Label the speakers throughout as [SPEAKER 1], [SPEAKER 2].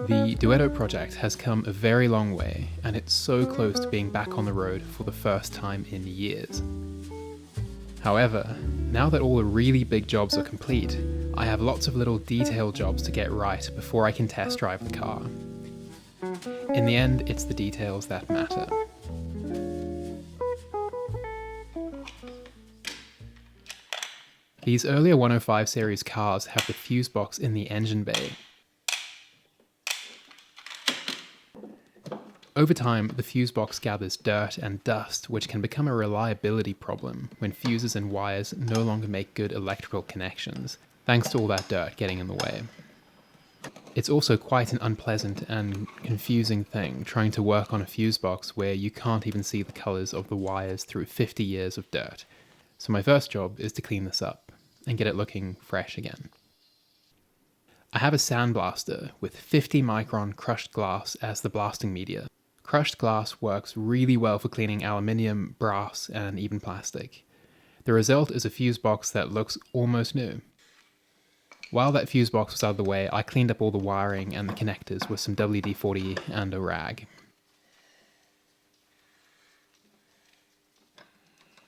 [SPEAKER 1] The Duetto project has come a very long way, and it's so close to being back on the road for the first time in years. However, now that all the really big jobs are complete, I have lots of little detail jobs to get right before I can test drive the car. In the end, it's the details that matter. These earlier 105 series cars have the fuse box in the engine bay. Over time, the fuse box gathers dirt and dust, which can become a reliability problem when fuses and wires no longer make good electrical connections, thanks to all that dirt getting in the way. It's also quite an unpleasant and confusing thing trying to work on a fuse box where you can't even see the colours of the wires through 50 years of dirt. So my first job is to clean this up and get it looking fresh again. I have a sandblaster with 50 micron crushed glass as the blasting media. Crushed glass works really well for cleaning aluminium, brass, and even plastic. The result is a fuse box that looks almost new. While that fuse box was out of the way, I cleaned up all the wiring and the connectors with some WD-40 and a rag.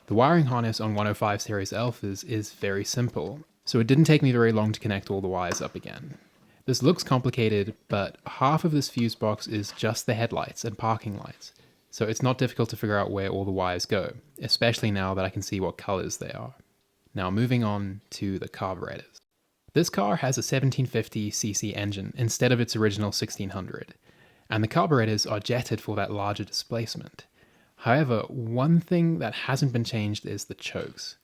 [SPEAKER 1] The wiring harness on 105 series Alphas is very simple, so it didn't take me very long to connect all the wires up again. This looks complicated, but half of this fuse box is just the headlights and parking lights, so it's not difficult to figure out where all the wires go, especially now that I can see what colours they are. Now moving on to the carburetors. This car has a 1750cc engine instead of its original 1600, and the carburetors are jetted for that larger displacement. However, one thing that hasn't been changed is the chokes.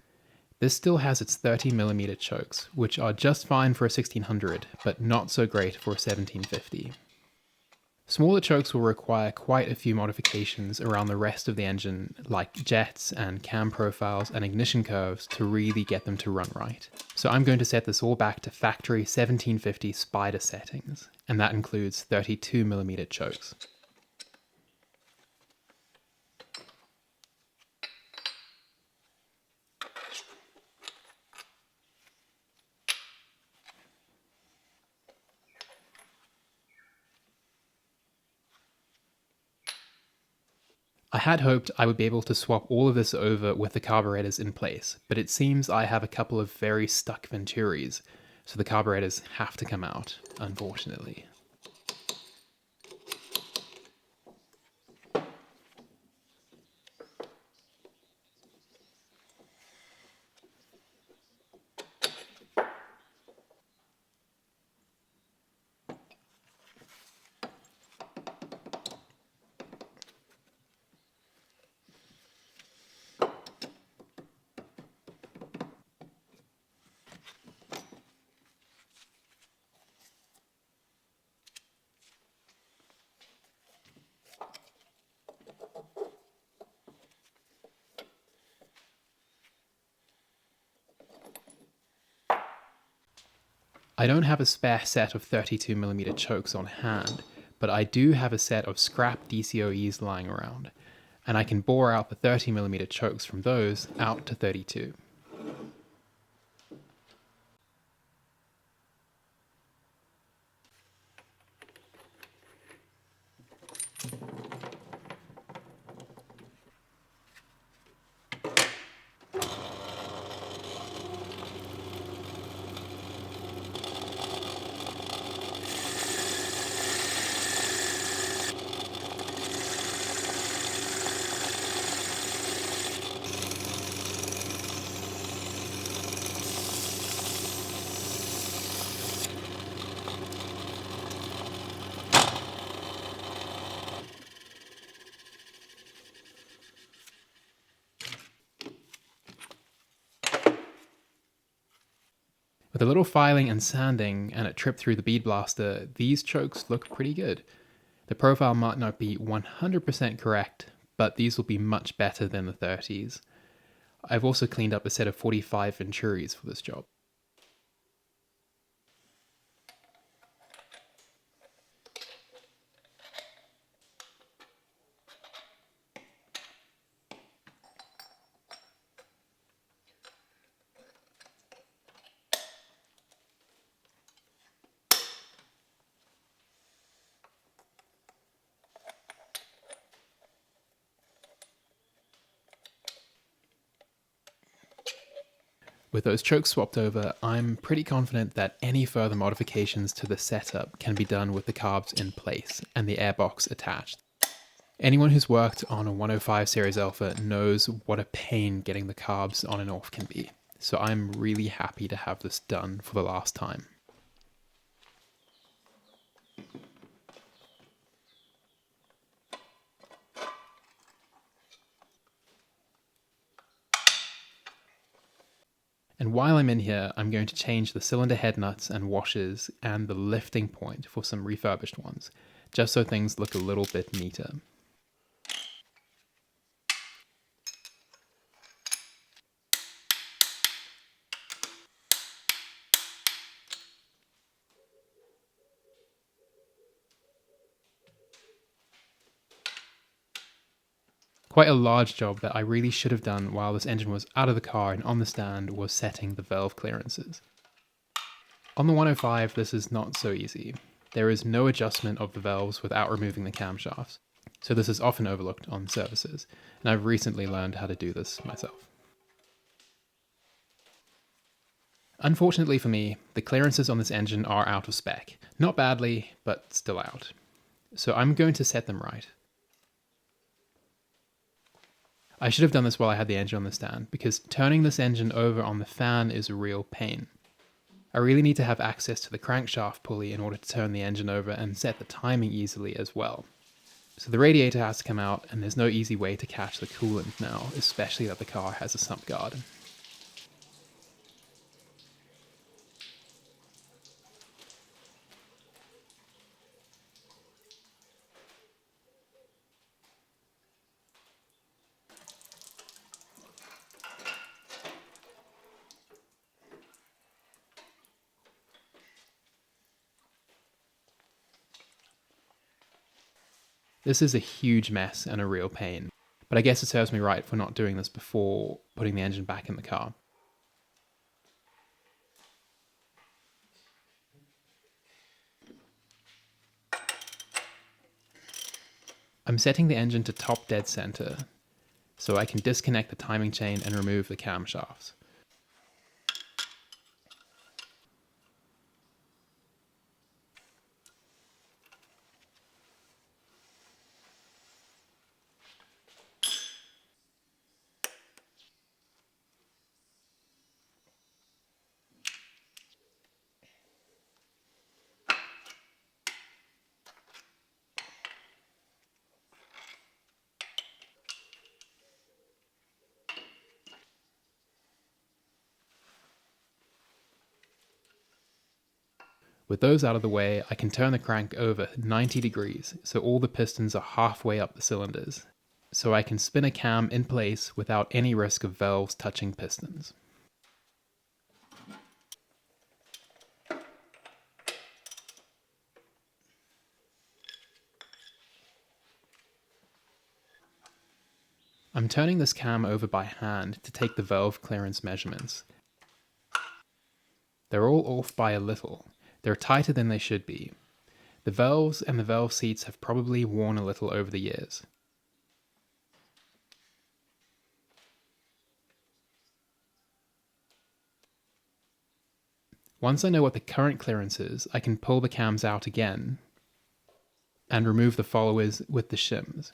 [SPEAKER 1] This still has its 30mm chokes, which are just fine for a 1600, but not so great for a 1750. Smaller chokes will require quite a few modifications around the rest of the engine, like jets and cam profiles and ignition curves, to really get them to run right. So I'm going to set this all back to factory 1750 Spider settings, and that includes 32mm chokes. I had hoped I would be able to swap all of this over with the carburetors in place, but it seems I have a couple of very stuck Venturis, so the carburetors have to come out, unfortunately. I don't have a spare set of 32mm chokes on hand, but I do have a set of scrap DCOEs lying around, and I can bore out the 30mm chokes from those out to 32. With a little filing and sanding and a trip through the bead blaster, these chokes look pretty good. The profile might not be 100% correct, but these will be much better than the 30s. I've also cleaned up a set of 45 Venturis for this job. With those chokes swapped over, I'm pretty confident that any further modifications to the setup can be done with the carbs in place and the airbox attached. Anyone who's worked on a 105 Series Alpha knows what a pain getting the carbs on and off can be, so I'm really happy to have this done for the last time. And while I'm in here, I'm going to change the cylinder head nuts and washers and the lifting point for some refurbished ones, just so things look a little bit neater. Quite a large job that I really should have done while this engine was out of the car and on the stand was setting the valve clearances. On the 105, this is not so easy. There is no adjustment of the valves without removing the camshafts, so this is often overlooked on services, and I've recently learned how to do this myself. Unfortunately for me, the clearances on this engine are out of spec. Not badly, but still out. So I'm going to set them right. I should have done this while I had the engine on the stand, because turning this engine over on the fan is a real pain. I really need to have access to the crankshaft pulley in order to turn the engine over and set the timing easily as well. So the radiator has to come out, and there's no easy way to catch the coolant now, especially that the car has a sump guard. This is a huge mess and a real pain, but I guess it serves me right for not doing this before putting the engine back in the car. I'm setting the engine to top dead center, so I can disconnect the timing chain and remove the camshafts. With those out of the way, I can turn the crank over 90 degrees so all the pistons are halfway up the cylinders, so I can spin a cam in place without any risk of valves touching pistons. I'm turning this cam over by hand to take the valve clearance measurements. They're all off by a little. They're tighter than they should be. The valves and the valve seats have probably worn a little over the years. Once I know what the current clearance is, I can pull the cams out again and remove the followers with the shims.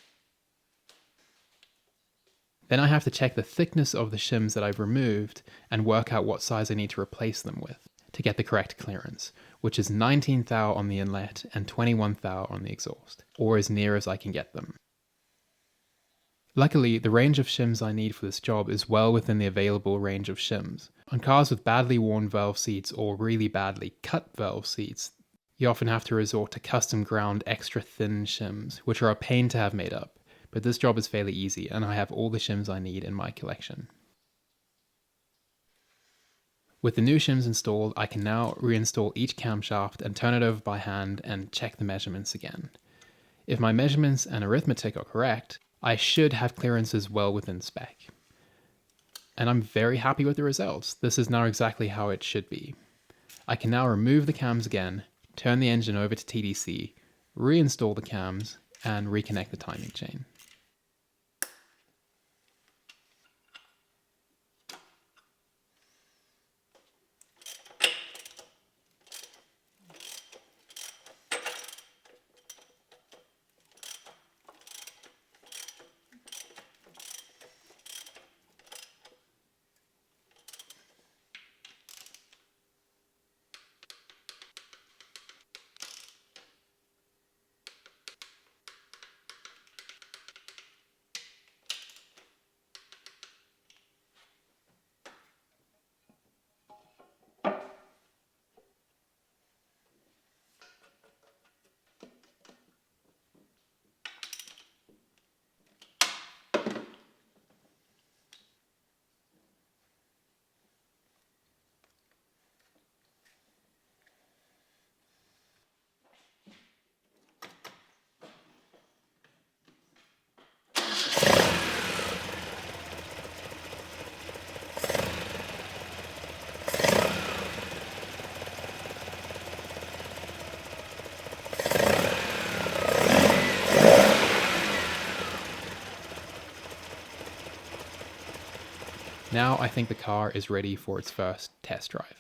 [SPEAKER 1] Then I have to check the thickness of the shims that I've removed and work out what size I need to replace them with to get the correct clearance, which is 19 thou on the inlet and 21 thou on the exhaust, or as near as I can get them. Luckily, the range of shims I need for this job is well within the available range of shims. On cars with badly worn valve seats or really badly cut valve seats, you often have to resort to custom ground extra thin shims, which are a pain to have made up, but this job is fairly easy and I have all the shims I need in my collection. With the new shims installed, I can now reinstall each camshaft and turn it over by hand and check the measurements again. If my measurements and arithmetic are correct, I should have clearances well within spec. And I'm very happy with the results. This is now exactly how it should be. I can now remove the cams again, turn the engine over to TDC, reinstall the cams, and reconnect the timing chain. Now I think the car is ready for its first test drive.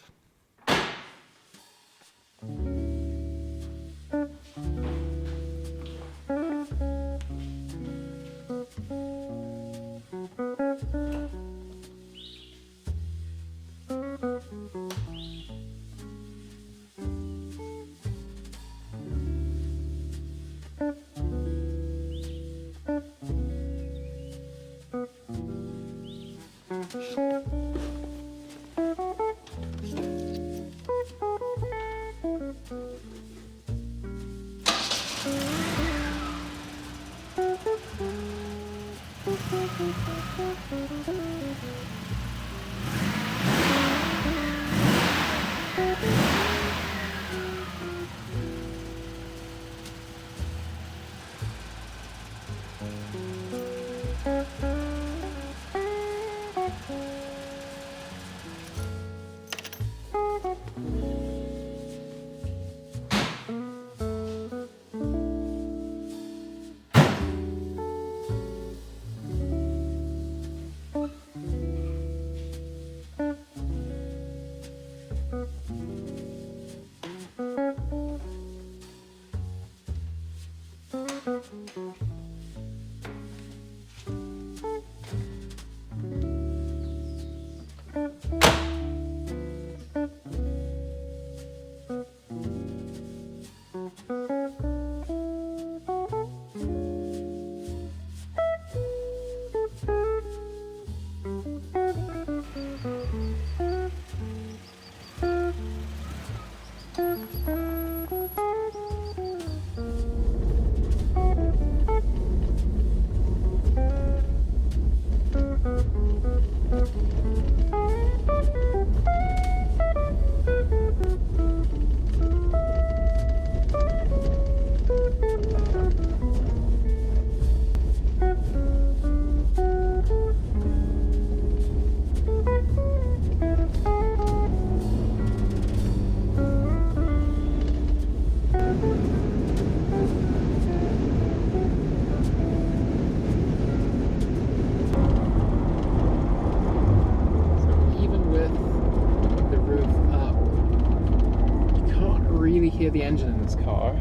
[SPEAKER 1] Hear the engine in this car.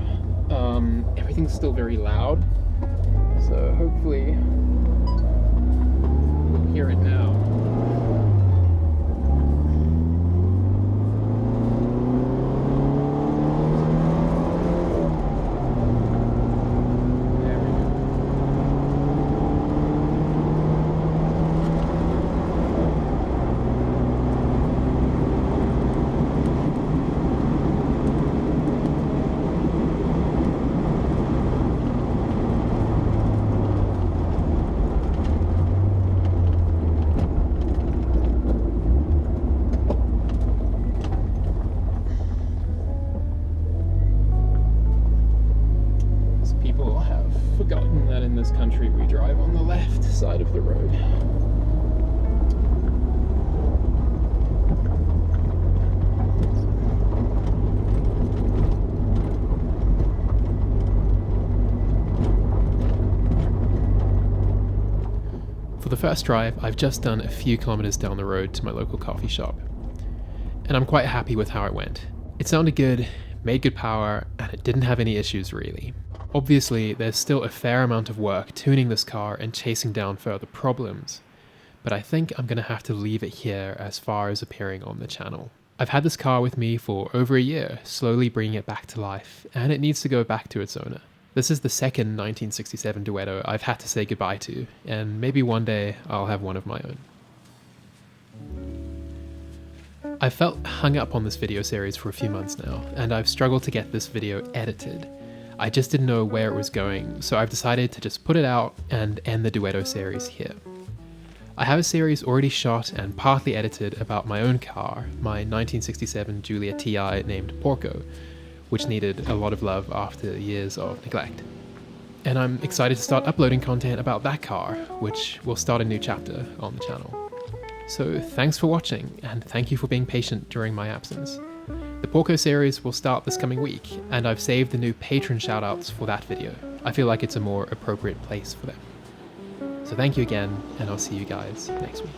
[SPEAKER 1] Everything's still very loud, so hopefully you'll hear it now. There we go. Forgotten that in this country we drive on the left side of the road. For the first drive, I've just done a few kilometers down the road to my local coffee shop, and I'm quite happy with how it went. It sounded good, made good power, and it didn't have any issues really. Obviously, there's still a fair amount of work tuning this car and chasing down further problems, but I think I'm going to have to leave it here as far as appearing on the channel. I've had this car with me for over a year, slowly bringing it back to life, and it needs to go back to its owner. This is the second 1967 Duetto I've had to say goodbye to, and maybe one day I'll have one of my own. I've felt hung up on this video series for a few months now, and I've struggled to get this video edited. I just didn't know where it was going, so I've decided to just put it out and end the Duetto series here. I have a series already shot and partly edited about my own car, my 1967 Giulia TI named Porco, which needed a lot of love after years of neglect. And I'm excited to start uploading content about that car, which will start a new chapter on the channel. So thanks for watching, and thank you for being patient during my absence. The Porco series will start this coming week, and I've saved the new patron shoutouts for that video. I feel like it's a more appropriate place for them. So thank you again, and I'll see you guys next week.